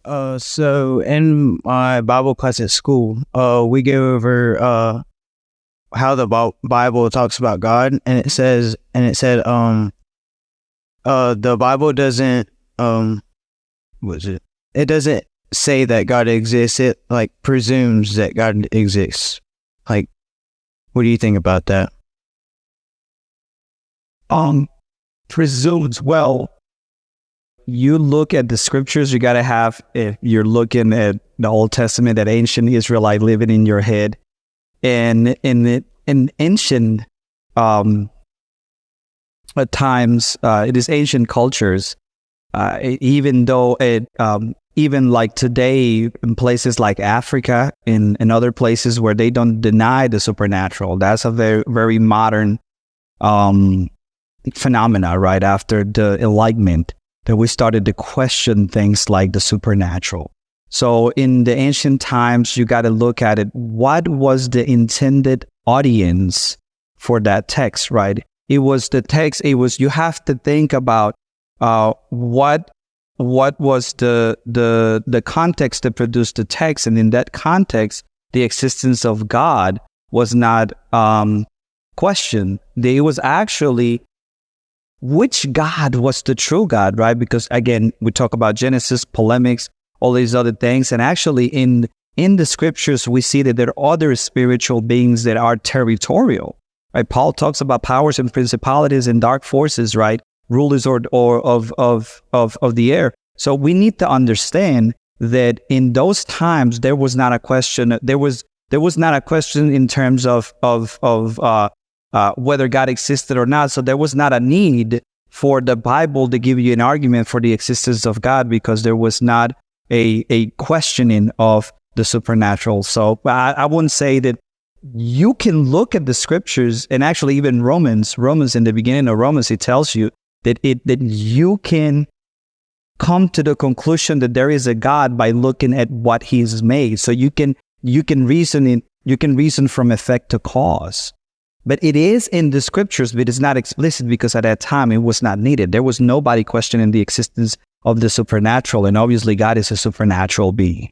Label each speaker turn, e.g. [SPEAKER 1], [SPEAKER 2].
[SPEAKER 1] So in my Bible class at school, we go over how the Bible talks about God, and it said, the Bible doesn't, it doesn't say that God exists. It like presumes that God exists. Like, what do you think about that?
[SPEAKER 2] Presumes, well, you look at the scriptures, you got to have, if you're looking at the Old Testament, that ancient Israelite living in your head. And in ancient at times, it is ancient cultures, even though it, even like today in places like Africa, in other places where they don't deny the supernatural, that's a very, very modern phenomena, right after the Enlightenment, that we started to question things like the supernatural. So in the ancient times, you got to look at it. What was the intended audience for that text, right? It was the text. It was, you have to think about what was the context that produced the text, and in that context, the existence of God was not questioned. It was actually which God was the true God, right? Because again, we talk about Genesis, polemics, all these other things. And actually in the scriptures, we see that there are other spiritual beings that are territorial, right? Paul talks about powers and principalities and dark forces, right? Rulers or of the air. So we need to understand that in those times, there was not a question. There was not a question in terms of whether God existed or not. So there was not a need for the Bible to give you an argument for the existence of God, because there was not a questioning of the supernatural. So I wouldn't say that you can look at the scriptures, and actually even Romans in the beginning of Romans, it tells you that you can come to the conclusion that there is a God by looking at what He's made. So you can reason from effect to cause. But it is in the scriptures, but it's not explicit, because at that time it was not needed. There was nobody questioning the existence of the supernatural, and obviously God is a supernatural being.